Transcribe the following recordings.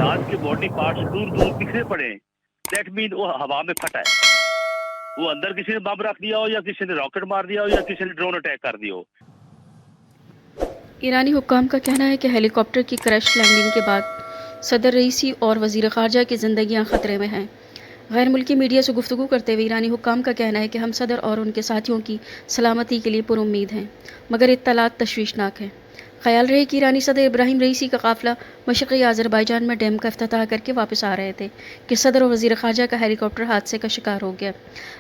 जहाज के body parts दूर दूर बिखरे पड़े हैं, दैट मीन वो हवा में फटा है। वो अंदर किसी ने बम रख दिया हो या किसी ने रॉकेट मार दिया हो या किसी ने ड्रोन अटैक कर दिया हो। ईरानी हुक्काम का कहना है कि हेलीकॉप्टर की क्रैश लैंडिंग के बाद सदर रईसी और वज़ीर ख़ारजा की ज़िंदगियाँ ख़तरे में हैं। गैर मुल्की मीडिया से गुफ्तगू करते हुए ईरानी हुक्काम का कहना है कि हम सदर और उनके साथियों की सलामती के लिए पुरुम्मीद हैं, मगर इत्तलात तशवीशनाक हैं। ख्याल रहे कि ईरानी सदर इब्राहिम रईसी का काफ़िला मशरक़ी आज़रबाईजान में डैम का इफ्तिताह करके वापस आ रहे थे कि सदर और वज़ीर ख़ारजा का हेलीकॉप्टर हादसे का शिकार हो गया।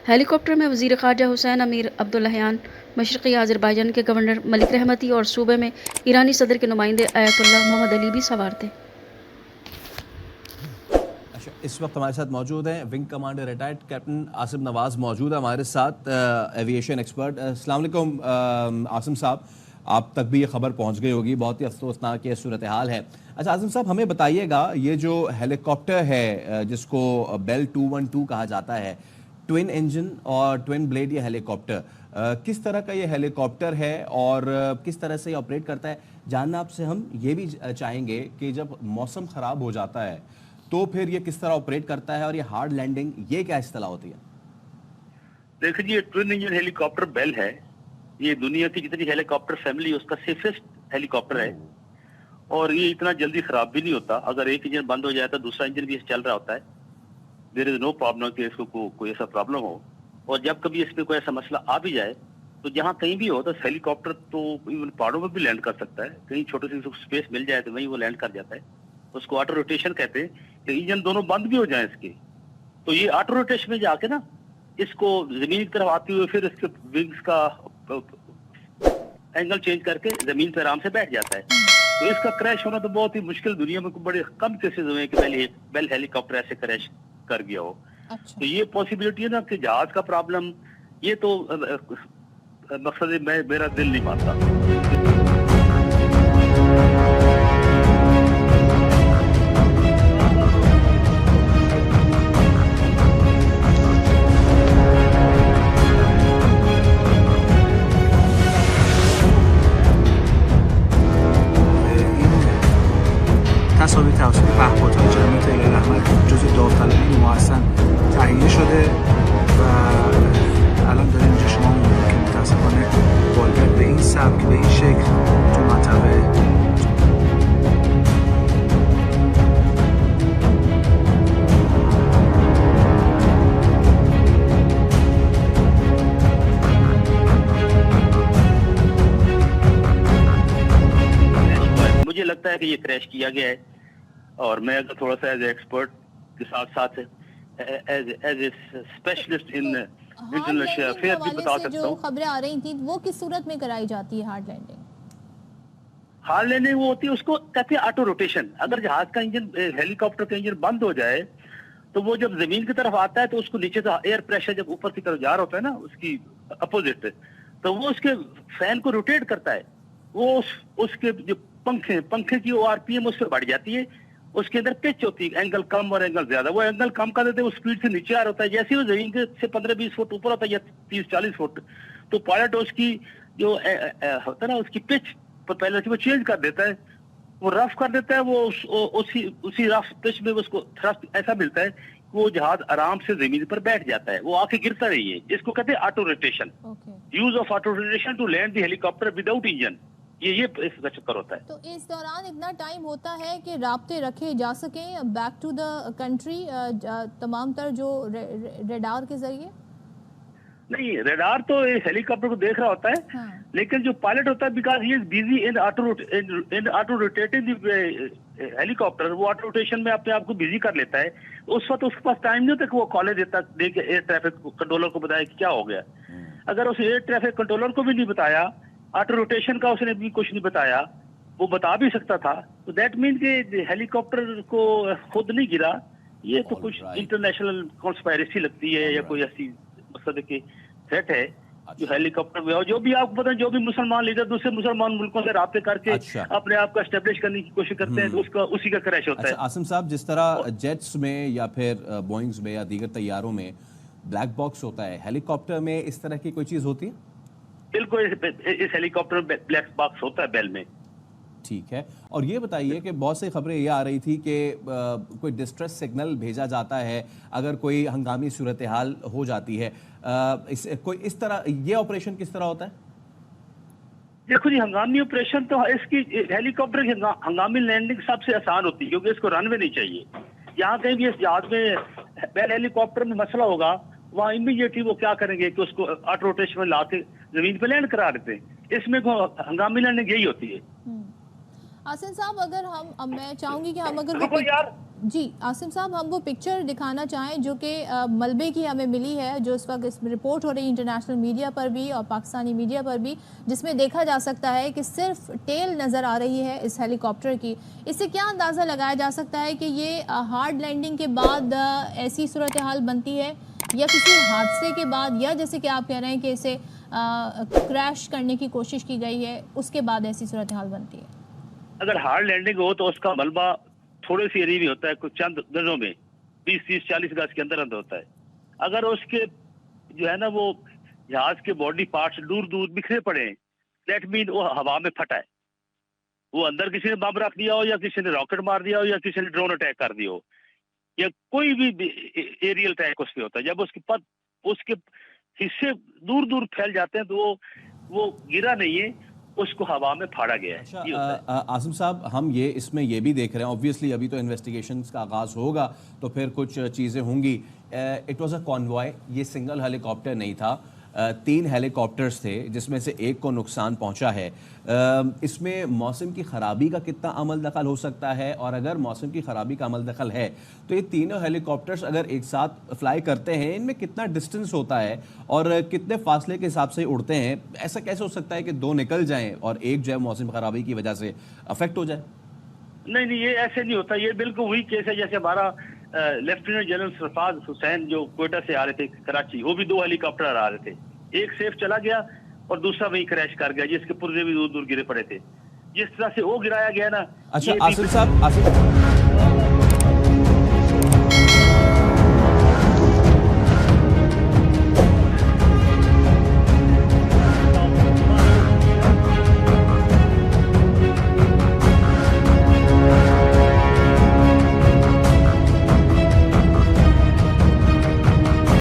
हेलीकॉप्टर में वज़ीर ख़ारजा हुसैन अमीर अब्दुल्लाहियान, मशरक़ी आज़रबाईजान के गवर्नर मलिक रहमती और सूबे में ईरानी सदर के नुमाइंदे आयतुल्लाह मोहम्मद अली भी सवार थे। इस वक्त हमारे साथ मौजूद हैं wing commander retired captain Asim Nawaz मौजूद है हमारे साथ, एविएशन एक्सपर्ट। अस्सलाम वालेकुम आसिम साहब, आप तक भी ये खबर पहुंच गई होगी, बहुत ही अफसोसनाक ये सूरत हाल है। अच्छा आसिम साहब, हमें बताइएगा ये जो हेलीकॉप्टर है जिसको बेल 212 कहा जाता है, ट्विन इंजन और ट्विन ब्लेड ये हेलीकॉप्टर, किस तरह का ये हेलीकॉप्टर है और किस तरह से ये ऑपरेट करता है, जानना आपसे हम ये भी चाहेंगे कि जब मौसम ख़राब हो जाता है तो फिर ये किस तरह ऑपरेट करता है और ये हार्ड लैंडिंग ये क्या इस्तेलाह होती है? देखिए, ये ट्विन इंजन हेलीकॉप्टर बेल है। ये दुनिया की जितनी हेलीकॉप्टर फैमिली उसका सेफेस्ट हेलीकॉप्टर है और ये इतना जल्दी खराब भी नहीं होता। अगर एक इंजन बंद हो जाए तो दूसरा इंजन भी चल रहा होता है। देयर इज नो प्रॉब्लम कि इसको कोई ऐसा प्रॉब्लम हो। और जब कभी इस पे कोई ऐसा मसला आ भी जाए तो जहाँ कहीं भी हो तो हेलीकॉप्टर तो इवन पहाड़ों में भी लैंड कर सकता है। कहीं छोटी सी स्पेस मिल जाए तो वहीं वो लैंड कर जाता है। उसको ऑटो रोटेशन कहते हैं कि इंजन दोनों बंद भी हो जाए इसके, तो ये ऑटो रोटेशन में जाके ना इसको जमीन की तरफ आते हुए फिर इसके विंग्स का एंगल चेंज करके जमीन पर आराम से बैठ जाता है। तो इसका क्रैश होना तो बहुत ही मुश्किल, दुनिया में बड़े कम केसेस हुए कि बेल हेलीकॉप्टर ऐसे क्रैश कर गया हो। अच्छा। तो ये पॉसिबिलिटी है ना कि जहाज का प्रॉब्लम, ये तो मकसद मेरा दिल नहीं मानता। تصاویر توسط پهپادهای جمعیت هلال احمر جزو داوطلبی ما هستن تهیه شده و الان داریم اینجا شما می‌بینید که متاسفانه بالگرد به این سبک به این شکل تو منطقه मुझे लगता है कि ये क्रैश किया गया है और मैं अगर थोड़ा सा एज एक्सपर्ट के साथ साथ as a specialist in international affair भी बता सकता जो हूँ। खबरें आ रही थी वो किस सूरत में कराई जाती है हार्ड लैंडिंग? हार्ड लैंडिंग वो होती है, उसको कहते हैं ऑटो रोटेशन। अगर जहाज का इंजन, हेलीकॉप्टर का इंजन बंद हो जाए तो वो जब जमीन की तरफ आता है तो उसको नीचे से एयर प्रेशर जब ऊपर की तरफ जा रहा होता है ना उसकी अपोजिट, तो वो उसके फैन को रोटेट करता है। वो उसके जो पंखे की आरपीएम उस पर बढ़ जाती है, उसके अंदर पिच होती है, एंगल कम और एंगल ज्यादा। वो एंगल कम कर देते हैं, वो स्पीड से नीचे आ रहा होता है। जैसे वो जमीन के से 15-20 फुट ऊपर होता है या 30-40 फुट, तो पायलट उसकी जो होता है ना उसकी पिच पहले से वो चेंज कर देता है, वो रफ कर देता है। वो उसी रफ पिच में उसको थ्रस्ट ऐसा मिलता है कि वो जहाज आराम से जमीन पर बैठ जाता है, वो आके गिरता नहीं है। इसको कहते हैं auto rotation, use of auto rotation to land the helicopter without engine. ये इसका चक्कर होता है। तो इस दौरान इतना टाइम होता है कि राब्ते रखे जा सकें बैक टू द कंट्री तमाम तर जो रेडार के जरिए? नहीं, रेडार तो इस हेलीकॉप्टर को देख रहा होता है। हाँ। लेकिन जो पायलट होता है, because he is busy in auto rotating helicopter, वो ऑटो रोटेशन में अपने आप को बिजी कर लेता है। उस वक्त उसके पास टाइम नहीं होता कि वो कॉलेज दे के एयर ट्रैफिक कंट्रोलर को बताया कि क्या हो गया। अगर उस एयर ट्रैफिक कंट्रोलर को भी नहीं बताया, ऑटो रोटेशन का उसने भी कुछ नहीं बताया, वो बता भी सकता था, तो दैट मीन कि हेलीकॉप्टर को खुद नहीं गिरा। ये तो कुछ इंटरनेशनल कॉन्स्पायरेसी लगती है या कोई ऐसी मकसद की थ्रेट है जो हेलीकॉप्टर में, और जो भी आपको पता है, जो भी मुसलमान लीडर दूसरे मुसलमान मुल्कों से राब्ते करके अपने आप को एस्टेब्लिश करने की कोशिश करते हैं, तो उसी का क्रैश होता है। आसिम साहब, जिस तरह जेट्स में या फिर बोइंग्स में या दीगर तैयारों में ब्लैक बॉक्स होता है, हेलीकॉप्टर में इस तरह की कोई चीज होती है? बिल्कुल, इस हेलीकॉप्टर में ब्लैक बॉक्स होता है बेल में। ٹھیک ہے. اور یہ بتائیے کہ بہت سی خبریں یہ آ رہی تھی کہ کوئی ڈسٹریس سگنل بھیجا جاتا ہے اگر کوئی ہنگامی صورتحال ہو جاتی ہے. کوئی اس طرح یہ آپریشن کس طرح ہوتا ہے؟ دیکھو جی، ہنگامی آپریشن تو اس کی ہیلی کاپٹر کی ہنگامی لینڈنگ سب سے آسان ہوتی ہے کیونکہ اس کو رن وے نہیں چاہیے. یہاں کہیں بھی اس جہاز میں پہلے ہیلی کاپٹر میں مسئلہ ہوگا، وہاں امیڈیٹلی وہ کیا کریں گے کہ اس کو آٹو روٹیشن میں لا کے زمین پہ لینڈ کرا دیتے ہیں. اس میں ہنگامی لینڈنگ یہی ہوتی ہے. عاصم صاحب اگر میں چاہوں گی کہ ہم اگر جی عاصم صاحب ہم وہ پکچر دکھانا چاہیں جو کہ ملبے کی ہمیں ملی ہے، جو اس وقت اس میں رپورٹ ہو رہی ہے انٹرنیشنل میڈیا پر بھی اور پاکستانی میڈیا پر بھی، جس میں دیکھا جا سکتا ہے کہ صرف ٹیل نظر آ رہی ہے اس ہیلی کاپٹر کی. اس سے کیا اندازہ لگایا جا سکتا ہے کہ یہ ہارڈ لینڈنگ کے بعد ایسی صورتحال بنتی ہے یا کسی حادثے کے بعد، یا جیسے کہ آپ کہہ رہے ہیں کہ اسے کریش کرنے کی کوشش کی گئی ہے اس کے بعد ایسی صورتحال بنتی ہے؟ اگر ہارڈ لینڈنگ ہو تو اس کا ملبہ تھوڑے سی ایریا میں ہوتا ہے، کچھ چند گزوں میں 20-30-40 گز کے اندر اندر ہوتا ہے. اگر اس کے جو ہے نا وہ جہاز کے باڈی پارٹس دور دور بکھرے پڑے ہیں، دیٹ مین وہ ہوا میں پھٹا ہے. وہ اندر کسی نے بم رکھ دیا ہو یا کسی نے راکٹ مار دیا ہو یا کسی نے ڈرون اٹیک کر دیا ہو یا کوئی بھی ایریل اٹیک اس پہ ہوتا ہے. جب اس کے حصے دور دور پھیل جاتے ہیں تو وہ گرا نہیں ہے، اس کو ہوا میں پھاڑا گیا ہے. اچھا عاصم صاحب، ہم اس میں یہ بھی دیکھ رہے ہیں obviously ابھی تو انویسٹیگیشنز کا آغاز ہوگا تو پھر کچھ چیزیں ہوں گی. اٹ واز اے کانوائے، یہ سنگل ہیلی کاپٹر نہیں تھا، 3 ہیلی کاپٹرز تھے جس میں سے ایک کو نقصان پہنچا ہے. اس میں موسم کی خرابی کا کتنا عمل دخل ہو سکتا ہے؟ اور اگر موسم کی خرابی کا عمل دخل ہے تو یہ تینوں ہیلی کاپٹرز اگر ایک ساتھ فلائی کرتے ہیں ان میں کتنا ڈسٹنس ہوتا ہے اور کتنے فاصلے کے حساب سے اڑتے ہیں؟ ایسا کیسے ہو سکتا ہے کہ 2 نکل جائیں اور ایک جو ہے موسم خرابی کی وجہ سے افیکٹ ہو جائے؟ نہیں، یہ ایسے نہیں ہوتا. یہ بالکل وہی کیس ہے جیسے ہمارا لیفٹیننٹ جنرل سرفراز حسین جو کوئٹہ سے آ رہے تھے کراچی، وہ بھی 2 ہیلی کاپٹر آ رہے تھے. ایک سیف چلا گیا اور دوسرا وہیں کریش کر گیا جس کے پرزے بھی دور دور گرے پڑے تھے. جس طرح سے وہ گرایا گیا نا. اچھا عاصم صاحب